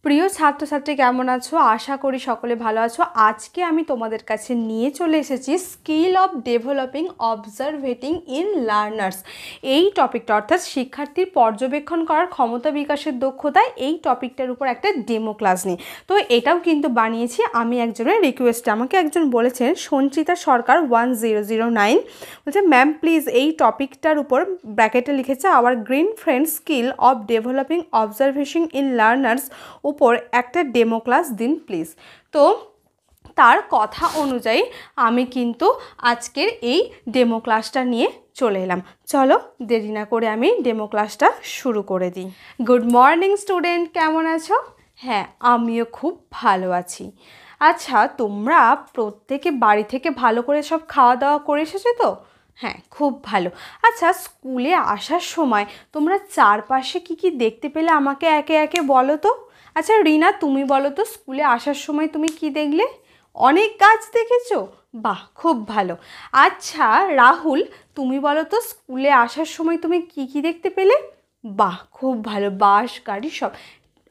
প্রিয় ছাত্রছাত্রী কেমন আছো? আশা করি সকলে ভালো আছো। আজকে আমি তোমাদের কাছে নিয়ে চলে এসেছি skill of developing observating in learners এই টপিকটা, অর্থাৎ শিক্ষার্থীর পর্যবেক্ষণ করার ক্ষমতা বিকাশের দক্ষতায় এই টপিকটার উপর একটা ডেমো ক্লাস নিই। তো এটাও কিন্তু বানিয়েছি আমি একজনের রিকোয়েস্টে। আমাকে একজন বলেছেন, সঞ্চিতা সরকার 1009 বলছে, ম্যাম প্লিজ এই টপিকটার উপর ব্র্যাকেটে লিখেছে our green friend skill of developing observation in learners উপর একটা ডেমো ক্লাস দিন প্লিজ। তো তার কথা অনুযায়ী আমি কিন্তু আজকের এই ডেমো ক্লাসটা নিয়ে চলে এলাম। চলো দেরি না করে আমি ডেমো ক্লাসটা শুরু করে দিই। গুড মর্নিং স্টুডেন্ট, কেমন আছো? হ্যাঁ, আমিও খুব ভালো আছি। আচ্ছা, তোমরা প্রত্যেকে বাড়ি থেকে ভালো করে সব খাওয়া দাওয়া করে এসেছো তো? হ্যাঁ, খুব ভালো। আচ্ছা, স্কুলে আসার সময় তোমরা চারপাশে কি দেখতে পেলে আমাকে একে একে বলো তো। আচ্ছা রিনা, তুমি বলো তো, স্কুলে আসার সময় তুমি কি দেখলে? অনেক গাছ দেখেছো? বাহ, খুব ভালো। আচ্ছা রাহুল, তুমি বলো তো, স্কুলে আসার সময় তুমি কি দেখতে পেলে? বাহ, খুব ভালো, বাস গাড়ি সব।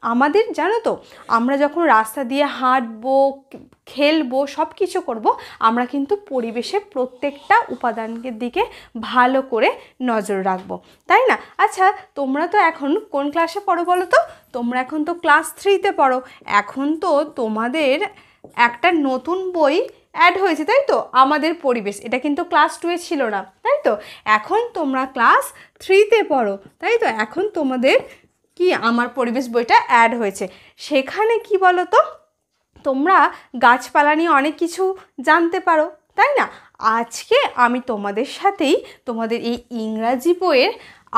আমাদের জানো তো, আমরা যখন রাস্তা দিয়ে হাঁটবো, খেলবো, সব কিছু করবো, আমরা কিন্তু পরিবেশের প্রত্যেকটা উপাদানের দিকে ভালো করে নজর রাখবো, তাই না? আচ্ছা, তোমরা তো এখন কোন ক্লাসে পড়ো বলো তো? তোমরা এখন তো ক্লাস 3তে পড়ো। এখন তো তোমাদের একটা নতুন বই অ্যাড হয়েছে, তাই তো? আমাদের পরিবেশ। এটা কিন্তু ক্লাস 2-এ ছিল না, তাই তো? এখন তোমরা ক্লাস 3তে পড়ো, তাই তো? এখন তোমাদের কি আমার পরিবেশ বইটা অ্যাড হয়েছে। সেখানে কি বলো তো, তোমরা গাছপালা নিয়ে অনেক কিছু জানতে পারো, তাই না? আজকে আমি তোমাদের সাথেই তোমাদের এই ইংরাজি বইয়ের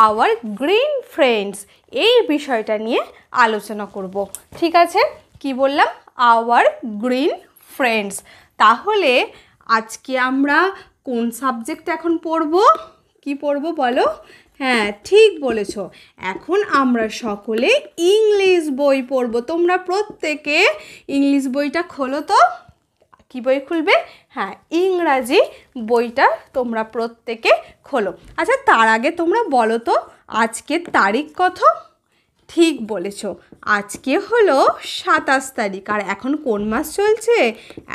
আওয়ার গ্রিন ফ্রেন্ডস এই বিষয়টা নিয়ে আলোচনা করব। ঠিক আছে? কি বললাম? Our green friends. তাহলে আজকে আমরা কোন সাবজেক্ট এখন পড়ব? কি পড়ব বলো? হ্যাঁ, ঠিক বলেছ, এখন আমরা সকলে ইংলিশ বই পড়ব। তোমরা প্রত্যেকে ইংলিশ বইটা খোলো তো। কি বই খুলবে? হ্যাঁ, ইংরাজি বইটা তোমরা প্রত্যেকে খোলো। আচ্ছা, তার আগে তোমরা বলো তো, আজকের তারিখ কত? ঠিক বলেছ, আজকে হলো 27 তারিখ। আর এখন কোন মাস চলছে?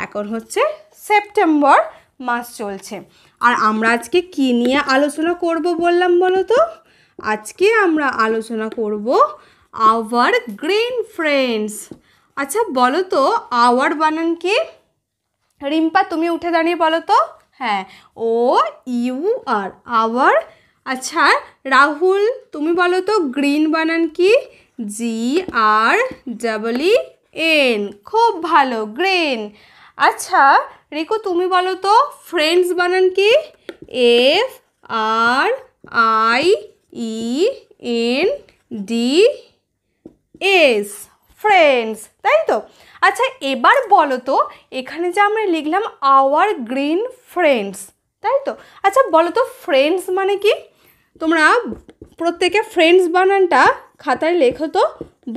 এখন হচ্ছে সেপ্টেম্বর মাস চলছে। আর আমরা আজকে কি নিয়ে আলোচনা করব বললাম বলো তো? আজকে আমরা আলোচনা করব আওয়ার গ্রিন ফ্রেন্ডস। আচ্ছা বলো তো, আওয়ার বানান কি? রিম্পা, তুমি উঠে দাঁড়িয়ে বলো তো। হ্যাঁ, OUR, আওয়ার। আচ্ছা রাহুল, তুমি বলো তো, গ্রিন বানান কি? GREEN। খুব ভালো, গ্রিন। আচ্ছা রিকু, তুমি বলো তো, ফ্রেন্ডস বানান কি? FRIENDS, ফ্রেন্ডস, তাই তো? আচ্ছা এবার বলো তো, এখানে যে আমরা লিখলাম আওয়ার গ্রিন ফ্রেন্ডস, তাই তো? আচ্ছা বলো তো, ফ্রেন্ডস মানে কি? তোমরা প্রত্যেকে ফ্রেন্ডস বানানটা খাতায় লেখো তো।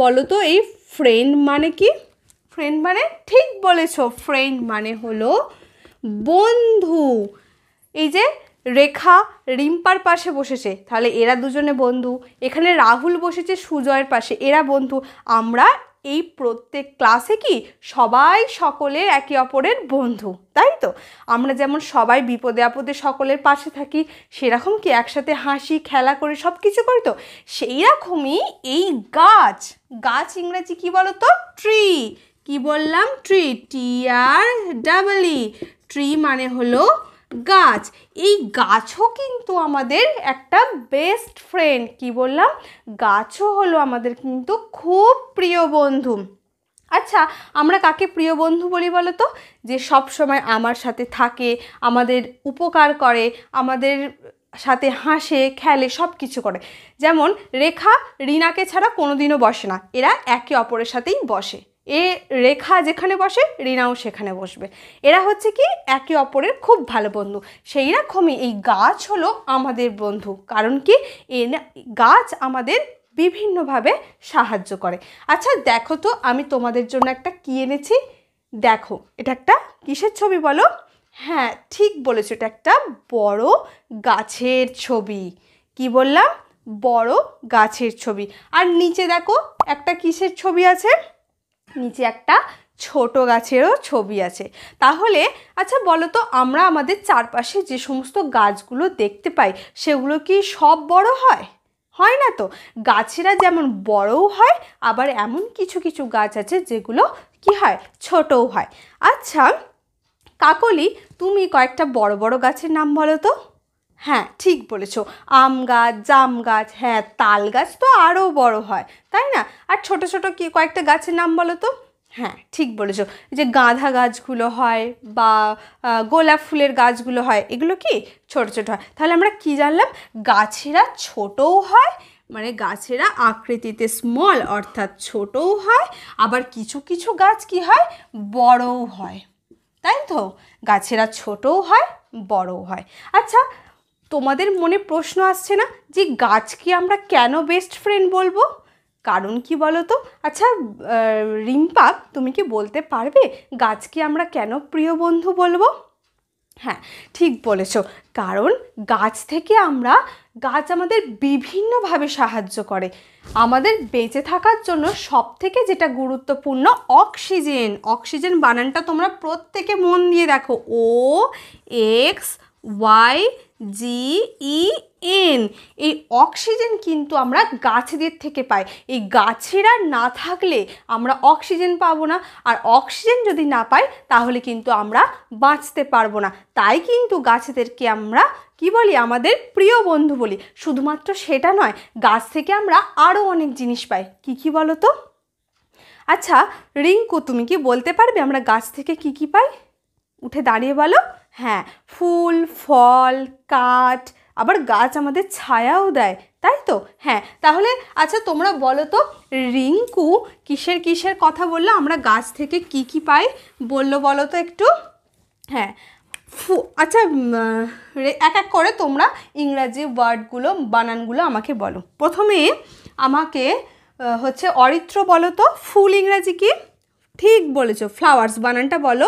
বলো তো, এই ফ্রেন্ড মানে কি? ফ্রেন্ড মানে, ঠিক বলেছো, ফ্রেন্ড মানে হলো বন্ধু। এই যে রেখা রিম্পার পাশে বসেছে, তাহলে এরা দুজনে বন্ধু। এখানে রাহুল বসেছে সুজয়ের পাশে, এরা বন্ধু। আমরা এই প্রত্যেক ক্লাসে কি সবাই সকলের একে অপরের বন্ধু, তাই তো? আমরা যেমন সবাই বিপদে আপদে সকলের পাশে থাকি, সেরকম কি একসাথে হাসি খেলা করে সব কিছু করি তো? সেই রকমই এই গাছ। গাছ ইংরেজি কি বলো তো? ট্রি। কি বললাম? Tree, TREE। ট্রি মানে হলো গাছ। এই গাছও কিন্তু আমাদের একটা বেস্ট ফ্রেন্ড। কি বললাম? গাছও হলো আমাদের কিন্তু খুব প্রিয় বন্ধু। আচ্ছা, আমরা কাকে প্রিয় বন্ধু বলি বলো তো? যে সব সময় আমার সাথে থাকে, আমাদের উপকার করে, আমাদের সাথে হাসে খেলে, সব কিছু করে। যেমন রেখা রিনাকে ছাড়া কোনোদিনও বসে না, এরা একে অপরের সাথেই বসে। রেখা যেখানে বসে রিনাও সেখানে বসবে। এরা হচ্ছে কি একে অপরের খুব ভালো বন্ধু। সেই রকমই এই গাছ হলো আমাদের বন্ধু। কারণ কি, গাছ আমাদের বিভিন্নভাবে সাহায্য করে। আচ্ছা দেখো তো, আমি তোমাদের জন্য একটা কি এনেছি। দেখো, এটা একটা কিসের ছবি বলো? হ্যাঁ ঠিক বলেছো, এটা একটা বড় গাছের ছবি। কি বললাম? বড় গাছের ছবি। আর নিচে দেখো একটা কিসের ছবি আছে? নিচে একটা ছোট গাছেরও ছবি আছে। তাহলে আচ্ছা বলো তো, আমরা আমাদের চারপাশে যে সমস্ত গাছগুলো দেখতে পাই সেগুলো কি সব বড় হয়? হয় না তো। গাছেরা যেমন বড়ও হয়, আবার এমন কিছু কিছু গাছ আছে যেগুলো কি হয়, ছোটও হয়। আচ্ছা কাকলি, তুমি কয়েকটা বড় বড় গাছের নাম বলো তো। হ্যাঁ ঠিক বলেছ, আম গাছ, জাম গাছ, হ্যাঁ তাল গাছ তো আরও বড় হয়, তাই না? আর ছোট ছোট কি কয়েকটা গাছের নাম বলো তো। হ্যাঁ ঠিক বলেছো, যে গাঁদা গাছগুলো হয় বা গোলাপ ফুলের গাছগুলো হয়, এগুলো কি ছোট ছোট হয়। তাহলে আমরা কি জানলাম, গাছেরা ছোটও হয়, মানে গাছেরা আকৃতিতে স্মল অর্থাৎ ছোটও হয়, আবার কিছু কিছু গাছ কি হয়, বড়ও হয়, তাই তো। গাছেরা ছোটও হয়, বড়ও হয়। আচ্ছা তোমাদের মনে প্রশ্ন আসছে না যে গাছকে আমরা কেন বেস্ট ফ্রেন্ড বলবো? কারণ কি বলো তো? আচ্ছা রিম্পা, তুমি কি বলতে পারবে গাছকে আমরা কেন প্রিয় বন্ধু বলবো? হ্যাঁ ঠিক বলেছ, কারণ গাছ থেকে গাছ আমাদের বিভিন্নভাবে সাহায্য করে। আমাদের বেঁচে থাকার জন্য সবথেকে যেটা গুরুত্বপূর্ণ, অক্সিজেন। অক্সিজেন বানানটা তোমরা প্রত্যেকে মন দিয়ে দেখো, OXYGEN। এই অক্সিজেন কিন্তু আমরা গাছেদের থেকে পাই। এই গাছেরা না থাকলে আমরা অক্সিজেন পাবো না, আর অক্সিজেন যদি না পাই তাহলে কিন্তু আমরা বাঁচতে পারবো না। তাই কিন্তু গাছেদেরকে আমরা কি বলি, আমাদের প্রিয় বন্ধু বলি। শুধুমাত্র সেটা নয়, গাছ থেকে আমরা আরও অনেক জিনিস পাই। কি কি বলো তো? আচ্ছা রিঙ্কু, তুমি কি বলতে পারবে আমরা গাছ থেকে কি কি পাই? উঠে দাঁড়িয়ে বলো। হ্যাঁ, ফুল, ফল, কাঠ, আবার গাছ আমাদের ছায়াও দেয়, তাই তো। হ্যাঁ তাহলে আচ্ছা তোমরা বলো তো, রিঙ্কু কিসের কিসের কথা বললো, আমরা গাছ থেকে কি কি পাই বললো বলো তো একটু। হ্যাঁ আচ্ছা এক এক করে তোমরা ইংরাজি ওয়ার্ডগুলো, বানানগুলো আমাকে বলো। প্রথমে আমাকে হচ্ছে অরিত্র বলো তো, ফুল ইংরাজি কি? ঠিক বলেছো, ফ্লাওয়ার্স বানানটা বলো,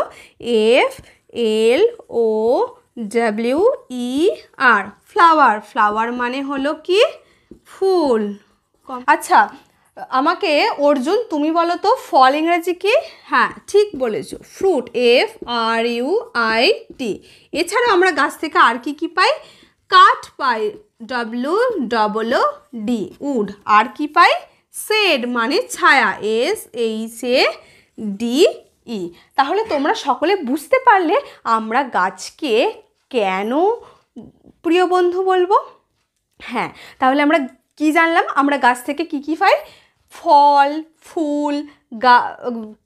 FLOWER। ফ্লাওয়ার, ফ্লাওয়ার মানে হলো কি, ফুল। আচ্ছা আমাকে অর্জুন তুমি বলো তো, ফল ইংরাজি কি? হ্যাঁ ঠিক বলেছো, ফ্রুট, FRUIT। এছাড়াও আমরা গাছ থেকে আর কি কি পাই? কাঠ পাই, WOOD, উড। আর কি পাই? শেড মানে ছায়া, SHADE। তাহলে তোমরা সকলে বুঝতে পারলে আমরা গাছকে কেন প্রিয় বন্ধু বলবো। হ্যাঁ তাহলে আমরা কি জানলাম, আমরা গাছ থেকে কি কি পাই? ফল, ফুল,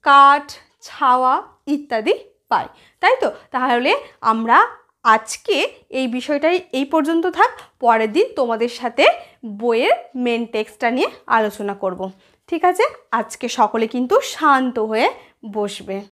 কাঠ, ছাওয়া ইত্যাদি পাই, তাই তো। তাহলে আমরা আজকে এই বিষয়টাই এই পর্যন্ত থাক। পরের দিন তোমাদের সাথে বইয়ের মেন টেক্সটটা নিয়ে আলোচনা করব। ঠিক আছে, আজকে সকলে কিন্তু শান্ত হয়ে বসবে।